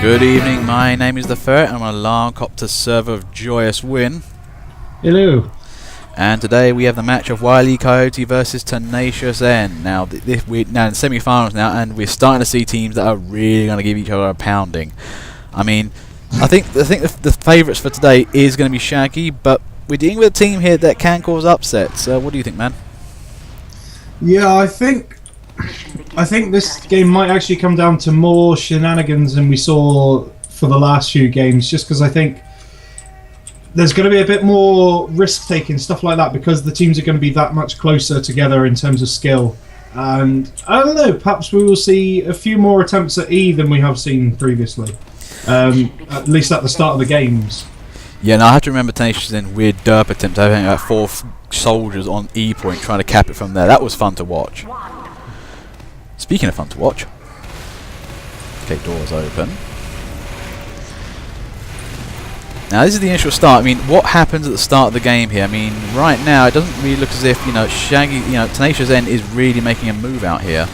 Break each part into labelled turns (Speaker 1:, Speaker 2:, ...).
Speaker 1: Good evening, my name is The Ferret. I'm an alarm copter server of Joyous Win.
Speaker 2: Hello.
Speaker 1: And today we have the match of Wile, Coyote versus Tenacious N. Now, we're now in the semi-finals now, and we're starting to see teams that are really going to give each other a pounding. I mean, I think the favourites for today is going to be Shaggy, but we're dealing with a team here that can cause upsets. What do you think, man?
Speaker 2: Yeah, I think this game might actually come down to more shenanigans than we saw for the last few games, just because I think there's going to be a bit more risk-taking, stuff like that, because the teams are going to be that much closer together in terms of skill. And I don't know, perhaps we will see a few more attempts at E than we have seen previously, at least at the start of the games.
Speaker 1: Yeah, now I have to remember Tenacious' weird derp attempt having like 4 soldiers on E point trying to cap it from there. That was fun to watch. Speaking of fun to watch. Okay, doors open. Now this is the initial start. I mean, what happens at the start of the game here? I mean, right now it doesn't really look as if, Shaggy, Tenacious N is really making a move out here.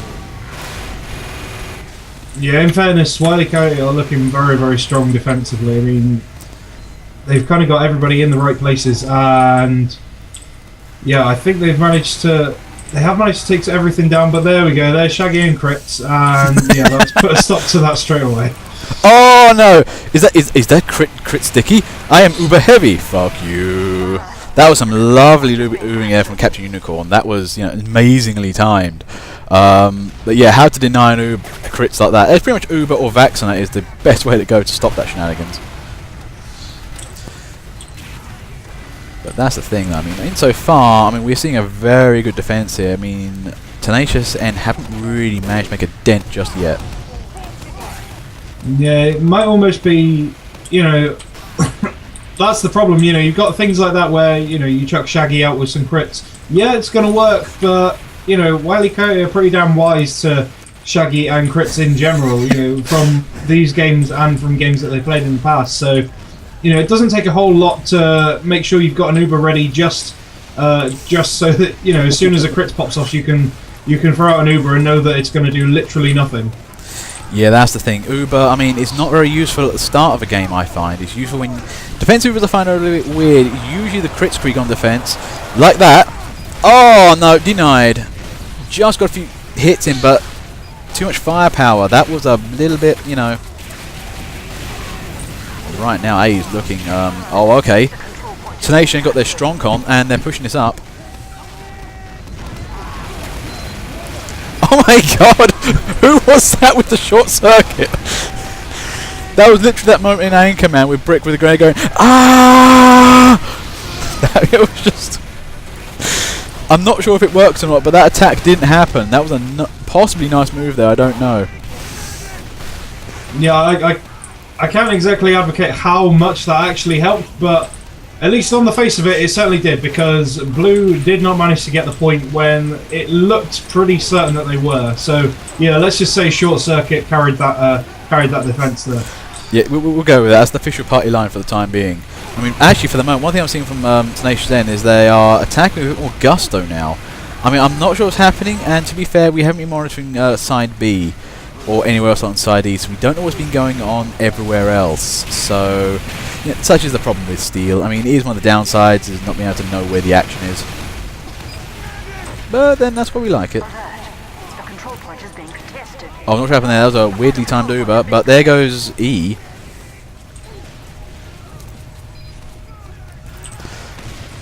Speaker 2: Yeah, in fairness, Wile Coyote are looking very, very strong defensively. I mean, they've kind of got everybody in the right places, and yeah, I think they have managed to take everything down. But there we go, there's Shaggy and crits, and yeah, let's put a stop to that straight away.
Speaker 1: Oh no! Is that crit sticky? I am uber heavy. Fuck you. That was some lovely ubering air from Captain Unicorn. That was amazingly timed. But yeah, how to deny an crits like that? It's pretty much Uber or Vaccinate is the best way to go to stop that shenanigans. But that's the thing, I mean, insofar, we're seeing a very good defense here. I mean, Tenacious and haven't really managed to make a dent just yet.
Speaker 2: Yeah, it might almost be, that's the problem, you've got things like that where, you chuck Shaggy out with some crits. Yeah, it's going to work, but, Wile Coyote are pretty damn wise to Shaggy and crits in general, from these games and from games that they played in the past, so it doesn't take a whole lot to make sure you've got an Uber ready just so that, as soon as a crit pops off, you can throw out an Uber and know that it's going to do literally nothing.
Speaker 1: Yeah, that's the thing. Uber, it's not very useful at the start of a game, I find. It's useful when... Defense Ubers I find are a little bit weird. Usually the crit streak on defense. Like that. Oh, no, denied. Just got a few hits in, but too much firepower. That was a little bit, Right now, A is looking... oh, okay. Tenacious got their strong con, and they're pushing this up. Oh my god! Who was that with the short circuit? That was literally that moment in Anchorman with Brick with the grey going, ah! It was just... I'm not sure if it works or not, but that attack didn't happen. That was a possibly nice move there, I don't know.
Speaker 2: Yeah, I can't exactly advocate how much that actually helped, but at least on the face of it, it certainly did, because Blue did not manage to get the point when it looked pretty certain that they were. So yeah, let's just say short circuit carried that defense there. Yeah,
Speaker 1: we'll go with that. That's the official party line for the time being. Actually, for the moment, one thing I'm seeing from Tenacious N is they are attacking with a bit more gusto now. I'm not sure what's happening, and to be fair, we haven't been monitoring side B or anywhere else on side E, so we don't know what's been going on everywhere else. So such is the problem with Steel. It is one of the downsides, is not being able to know where the action is. But then that's why we like it. Oh, I'm not sure what happened there. That was a weirdly timed Uber, but there goes E.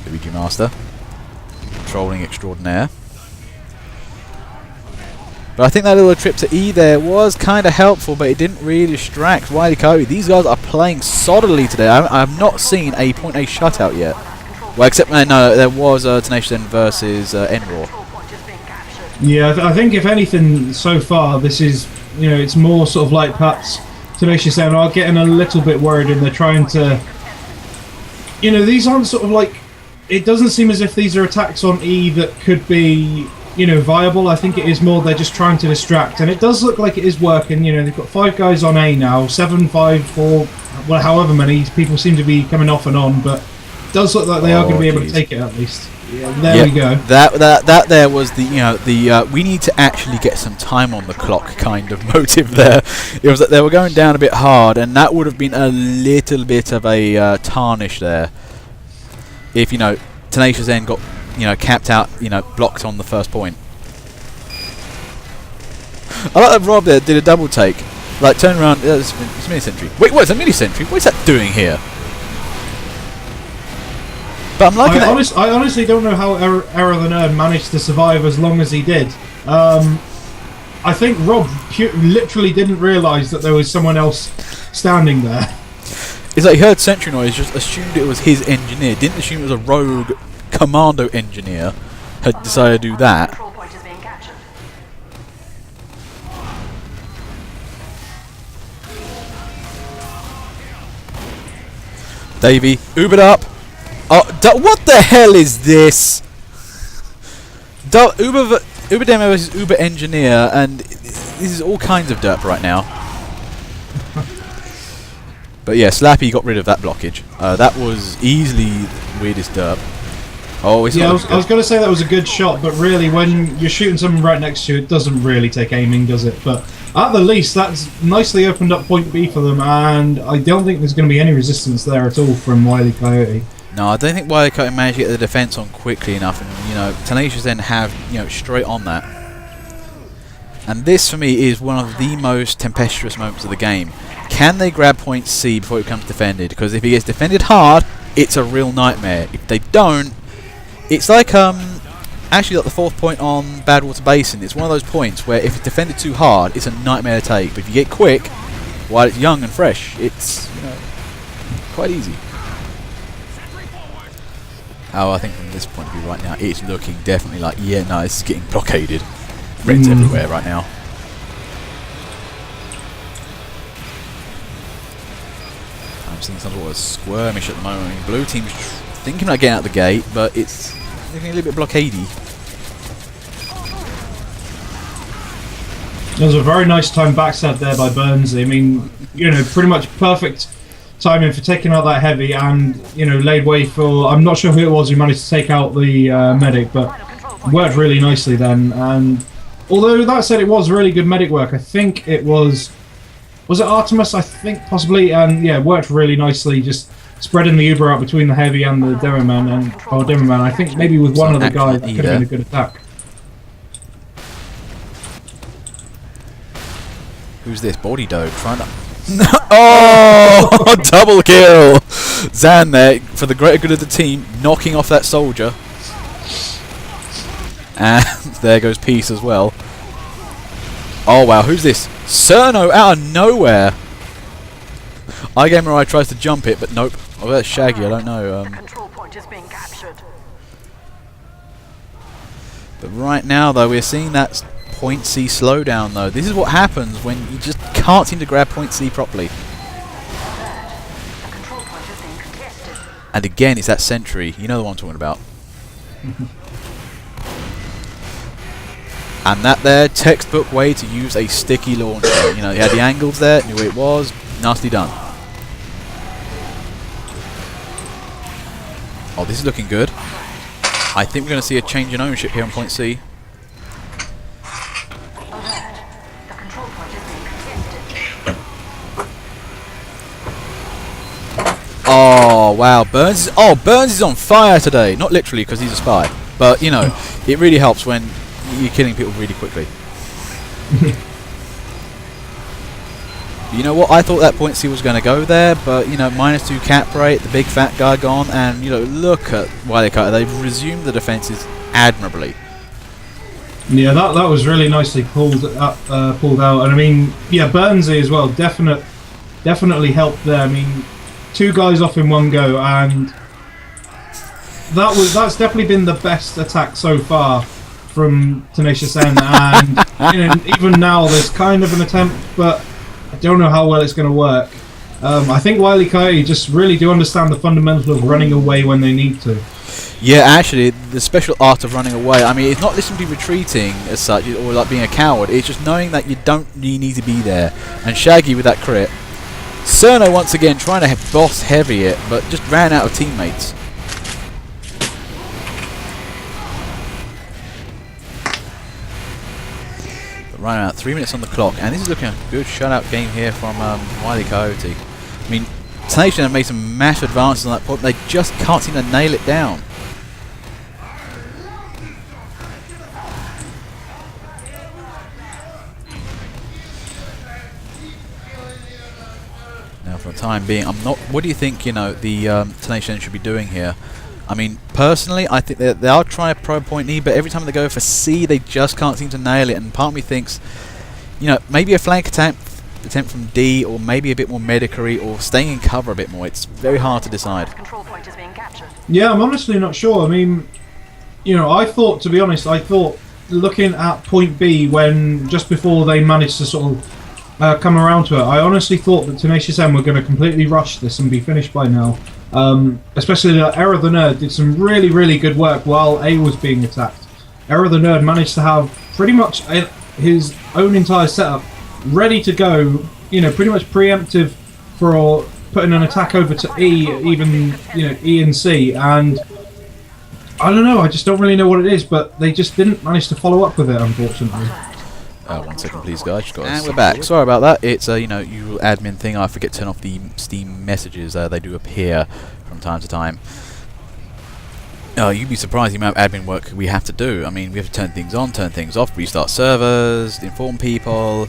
Speaker 1: Luigi Master. Trolling extraordinaire. But I think that little trip to E there was kind of helpful, but it didn't really distract Wile Coyote. These guys are playing solidly today. I have not seen a point A shutout yet. Well, except, no, there was Tenacious N versus Enraw.
Speaker 2: Yeah, I think if anything, so far, this is, it's more sort of like perhaps Tenacious N are getting a little bit worried and they're trying to, these aren't sort of like, it doesn't seem as if these are attacks on E that could be, viable. I think it is more they're just trying to distract, and it does look like it is working. They've got 5 guys on A now, 7, 5, 4, well, however many people seem to be coming off and on, but it does look like they are going to be able to take it at least. There we go.
Speaker 1: That there was the we need to actually get some time on the clock kind of motive there. It was that they were going down a bit hard, and that would have been a little bit of a tarnish there. If Tenacious then got capped out, blocked on the first point. I like that Rob there did a double take, like turn around. It's a mini sentry. Wait, what is a mini sentry? What is that doing here? But I'm liking that.
Speaker 2: I honestly don't know how Error the Nerd managed to survive as long as he did. I think Rob literally didn't realise that there was someone else standing there.
Speaker 1: It's like he heard sentry noise, just assumed it was his engineer. Didn't assume it was a rogue commando engineer had decided to do that. Davey, Ubered up. Oh, what the hell is this? Uber Demo versus Uber Engineer, and this is all kinds of derp right now. But yeah, Slappy got rid of that blockage. That was easily the weirdest derp. Oh, it's
Speaker 2: I was going to say that was a good shot, but really, when you're shooting someone right next to you, it doesn't really take aiming, does it? But at the least, that's nicely opened up point B for them, and I don't think there's going to be any resistance there at all from Wile Coyote.
Speaker 1: No, I don't think Wile Coyote managed to get the defense on quickly enough, and Tenacious then have straight on that. And this for me is one of the most tempestuous moments of the game. Can they grab point C before it becomes defended? Because if it gets defended hard, it's a real nightmare. If they don't, it's like actually like the fourth point on Badwater Basin. It's one of those points where if it's defended too hard, it's a nightmare to take. But if you get quick, while it's young and fresh, it's quite easy. Oh, I think from this point of view right now, it's looking definitely like, yeah, no, this is getting blockaded. Reds everywhere right now. I'm seeing some sort of skirmish at the moment. I mean, blue team's thinking about getting out the gate, but it's looking a little bit blockadey.
Speaker 2: There was a very nice time backstab there by Burnsy. I mean, pretty much perfect timing for taking out that heavy, and laid way for, I'm not sure who it was who managed to take out the medic, but worked really nicely then. And although that said, it was really good medic work. I think it was it Artemis, I think possibly, and yeah, worked really nicely, just spreading the Uber out between the heavy and the demo man, I think maybe with one other guy that could have been a good attack.
Speaker 1: Who's this? Body Dog trying to... Oh! Double kill! Zan there, for the greater good of the team, knocking off that soldier. And there goes Peace as well. Oh wow, who's this? Cerno out of nowhere! iGamerI tries to jump it, but nope. Oh, that's Shaggy, I don't know.
Speaker 3: Control point is being captured.
Speaker 1: But right now though, we're seeing that point C slowdown though. This is what happens when you just can't seem to grab point C properly. And again, it's that sentry. You know the one I'm talking about. And that there, textbook way to use a sticky launcher. You had the angles there, knew where it was, nicely done. Oh, this is looking good. I think we're going to see a change in ownership here on point C. Oh wow, Burns is on fire today. Not literally because he's a spy, but it really helps when you're killing people really quickly. You know what? I thought that point C was going to go there, but -2 cap rate, the big fat guy gone, and look at Wile Coyote. They've resumed the defenses admirably.
Speaker 2: Yeah, that was really nicely pulled out, and I mean, yeah, Burnsy as well. Definitely helped there. I mean, 2 guys off in one go, and that's definitely been the best attack so far from Tenacious N. And even now, there's kind of an attempt, but I don't know how well it's going to work. I think Wile Coyote just really do understand the fundamental of running away when they need to.
Speaker 1: Yeah, actually, the special art of running away. I mean, it's not literally retreating as such, or like being a coward. It's just knowing that you don't really need to be there. And Shaggy with that crit. Cerno once again trying to boss heavy it, but just ran out of teammates. right about 3 minutes on the clock, and this is looking a good shutout game here from Wile Coyote. I mean, Tenacious have made some massive advances on that point, they just can't seem to nail it down. Now, for the time being, I'm not. What do you think? You know, the Tenacious should be doing here. I mean, personally, I think they are trying to probe point E, but every time they go for C, they just can't seem to nail it. And part of me thinks, you know, maybe a flank attempt from D, or maybe a bit more medicary, or staying in cover a bit more. It's very hard to decide.
Speaker 3: Control point is being captured.
Speaker 2: Yeah, I'm honestly not sure. I mean, you know, I thought, to be honest, looking at point B when just before they managed to sort of come around to it, I honestly thought that Tenacious M were going to completely rush this and be finished by now. Especially Error the Nerd did some really, really good work while A was being attacked. Error the Nerd managed to have pretty much his own entire setup ready to go, you know, pretty much preemptive for putting an attack over to E, even, you know, E and C, and I don't know, I just don't really know what it is, but they just didn't manage to follow up with it, unfortunately.
Speaker 1: 1 second, please, guys. And we're back. Sorry about that. It's you know, usual admin thing. I forget to turn off the Steam messages. They do appear from time to time. You'd be surprised the amount of admin work we have to do. I mean, we have to turn things on, turn things off, restart servers, inform people,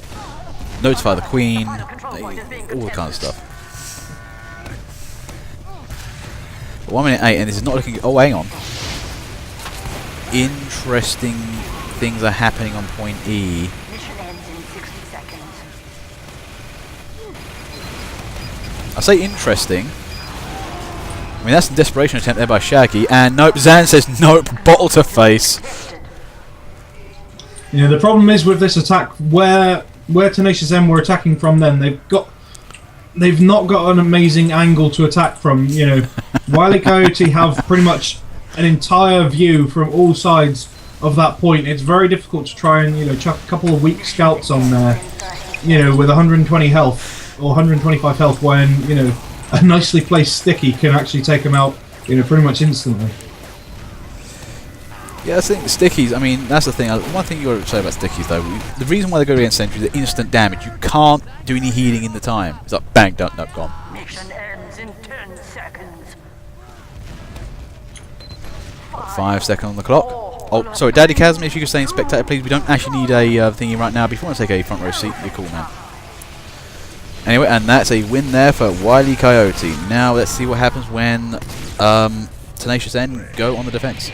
Speaker 1: notify the Queen, all the kind of stuff. 1 minute 8, and this is not looking. Oh, hang on. Interesting things are happening on point E.
Speaker 3: Mission ends in 60 seconds.
Speaker 1: I say interesting. I mean, that's a desperation attempt there by Shaggy, and nope, Zan says nope, bottle to face.
Speaker 2: Yeah, the problem is with this attack, where Tenacious M were attacking from then, they've not got an amazing angle to attack from, you know. Wile Coyote have pretty much an entire view from all sides of that point. It's very difficult to try and, you know, chuck a couple of weak scouts on there, you know, with 120 health or 125 health, when, you know, a nicely placed sticky can actually take them out, you know, pretty much instantly.
Speaker 1: Yeah, I think stickies, I mean, that's the thing. One thing you got to say about stickies, though, the reason why they go against sentry is the instant damage. You can't do any healing in the time. It's like, bang, done, nope, gone.
Speaker 3: Mission ends in 10 seconds.
Speaker 1: 5 seconds on the clock. Oh, sorry, Daddy Chasm, if you could stay in spectator, please. We don't actually need a thingy right now. But if you want to take a front row seat, you're cool, man. Anyway, and that's a win there for Wile Coyote. Now let's see what happens when Tenacious N go on the defense.